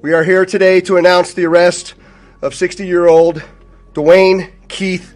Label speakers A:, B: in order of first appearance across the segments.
A: We are here today to announce the arrest of 60-year-old Dwayne Keith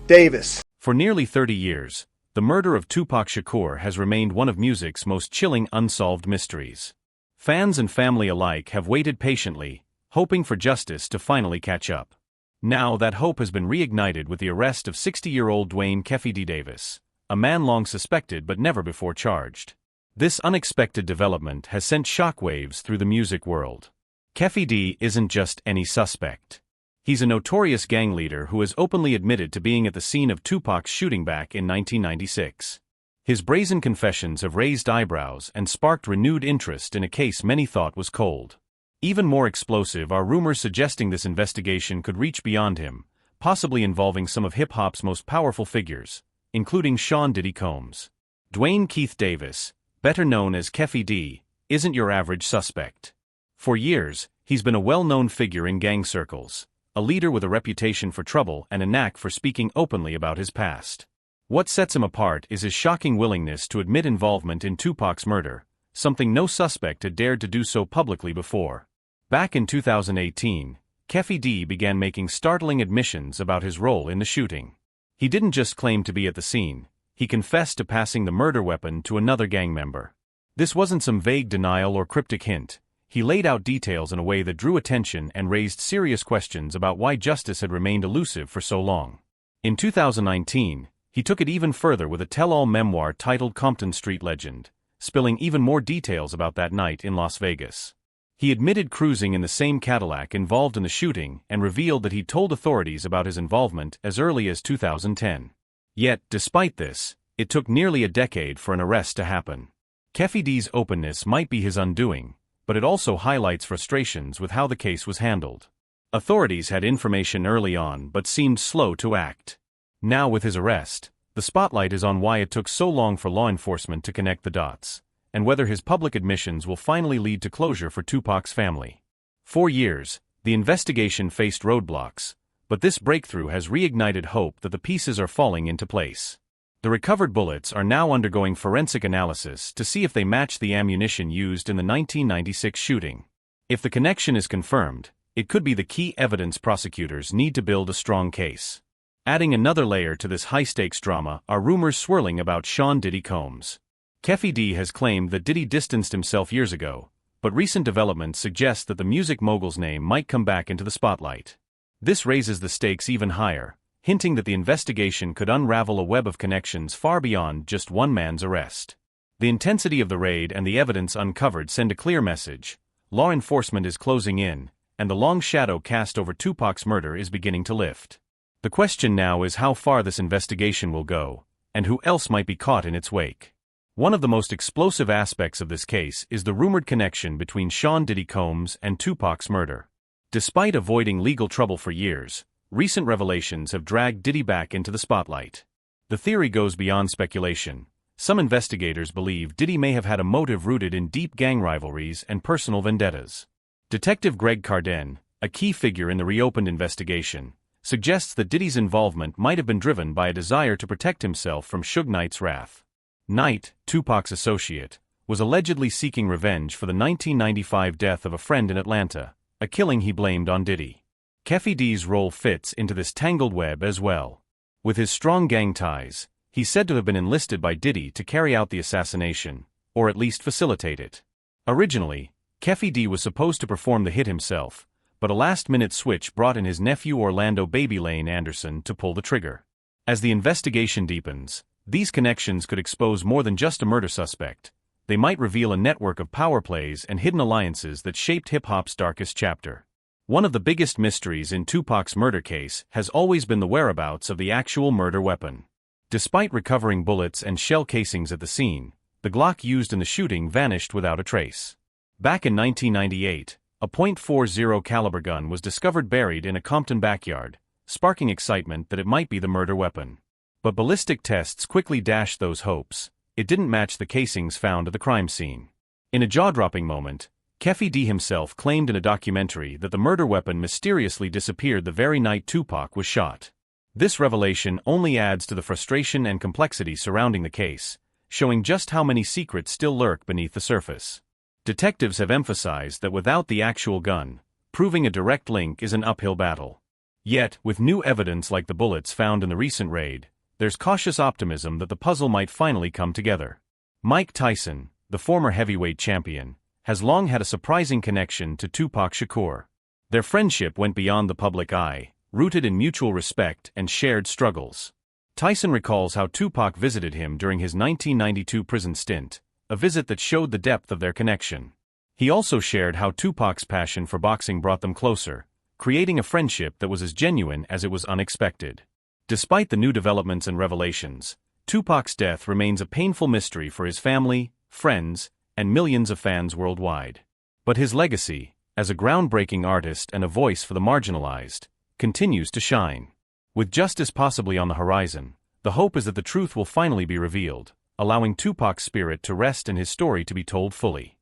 A: Davis.
B: For nearly 30 years, the murder of Tupac Shakur has remained one of music's most chilling unsolved mysteries. Fans and family alike have waited patiently, hoping for justice to finally catch up. Now that hope has been reignited with the arrest of 60-year-old Dwayne Keith Davis, a man long suspected but never before charged. This unexpected development has sent shockwaves through the music world. Keith D isn't just any suspect. He's a notorious gang leader who has openly admitted to being at the scene of Tupac's shooting back in 1996. His brazen confessions have raised eyebrows and sparked renewed interest in a case many thought was cold. Even more explosive are rumors suggesting this investigation could reach beyond him, possibly involving some of hip-hop's most powerful figures, including Sean Diddy Combs. Dwayne Keith Davis, better known as Keith D, isn't your average suspect. For years, he's been a well-known figure in gang circles, a leader with a reputation for trouble and a knack for speaking openly about his past. What sets him apart is his shocking willingness to admit involvement in Tupac's murder, something no suspect had dared to do so publicly before. Back in 2018, Keith D began making startling admissions about his role in the shooting. He didn't just claim to be at the scene, he confessed to passing the murder weapon to another gang member. This wasn't some vague denial or cryptic hint. He laid out details in a way that drew attention and raised serious questions about why justice had remained elusive for so long. In 2019, he took it even further with a tell-all memoir titled Compton Street Legend, spilling even more details about that night in Las Vegas. He admitted cruising in the same Cadillac involved in the shooting and revealed that he'd told authorities about his involvement as early as 2010. Yet, despite this, it took nearly a decade for an arrest to happen. Keith D's openness might be his undoing, but it also highlights frustrations with how the case was handled. Authorities had information early on but seemed slow to act. Now with his arrest, the spotlight is on why it took so long for law enforcement to connect the dots, and whether his public admissions will finally lead to closure for Tupac's family. For years, the investigation faced roadblocks, but this breakthrough has reignited hope that the pieces are falling into place. The recovered bullets are now undergoing forensic analysis to see if they match the ammunition used in the 1996 shooting. If the connection is confirmed, it could be the key evidence prosecutors need to build a strong case. Adding another layer to this high-stakes drama are rumors swirling about Sean Diddy Combs. Keith D has claimed that Diddy distanced himself years ago, but recent developments suggest that the music mogul's name might come back into the spotlight. This raises the stakes even higher, hinting that the investigation could unravel a web of connections far beyond just one man's arrest. The intensity of the raid and the evidence uncovered send a clear message: law enforcement is closing in, and the long shadow cast over Tupac's murder is beginning to lift. The question now is how far this investigation will go, and who else might be caught in its wake. One of the most explosive aspects of this case is the rumored connection between Sean Diddy Combs and Tupac's murder. Despite avoiding legal trouble for years, recent revelations have dragged Diddy back into the spotlight. The theory goes beyond speculation. Some investigators believe Diddy may have had a motive rooted in deep gang rivalries and personal vendettas. Detective Greg Carden, a key figure in the reopened investigation, suggests that Diddy's involvement might have been driven by a desire to protect himself from Suge Knight's wrath. Knight, Tupac's associate, was allegedly seeking revenge for the 1995 death of a friend in Atlanta, a killing he blamed on Diddy. Keith D's role fits into this tangled web as well. With his strong gang ties, he's said to have been enlisted by Diddy to carry out the assassination, or at least facilitate it. Originally, Keith D was supposed to perform the hit himself, but a last-minute switch brought in his nephew Orlando "Baby Lane" Anderson to pull the trigger. As the investigation deepens, these connections could expose more than just a murder suspect. They might reveal a network of power plays and hidden alliances that shaped hip-hop's darkest chapter. One of the biggest mysteries in Tupac's murder case has always been the whereabouts of the actual murder weapon. Despite recovering bullets and shell casings at the scene, the Glock used in the shooting vanished without a trace. Back in 1998, a .40 caliber gun was discovered buried in a Compton backyard, sparking excitement that it might be the murder weapon. But ballistic tests quickly dashed those hopes. It didn't match the casings found at the crime scene. In a jaw-dropping moment, Keith D himself claimed in a documentary that the murder weapon mysteriously disappeared the very night Tupac was shot. This revelation only adds to the frustration and complexity surrounding the case, showing just how many secrets still lurk beneath the surface. Detectives have emphasized that without the actual gun, proving a direct link is an uphill battle. Yet, with new evidence like the bullets found in the recent raid, there's cautious optimism that the puzzle might finally come together. Mike Tyson, the former heavyweight champion, has long had a surprising connection to Tupac Shakur. Their friendship went beyond the public eye, rooted in mutual respect and shared struggles. Tyson recalls how Tupac visited him during his 1992 prison stint, a visit that showed the depth of their connection. He also shared how Tupac's passion for boxing brought them closer, creating a friendship that was as genuine as it was unexpected. Despite the new developments and revelations, Tupac's death remains a painful mystery for his family, friends, and millions of fans worldwide. But his legacy, as a groundbreaking artist and a voice for the marginalized, continues to shine. With justice possibly on the horizon, the hope is that the truth will finally be revealed, allowing Tupac's spirit to rest and his story to be told fully.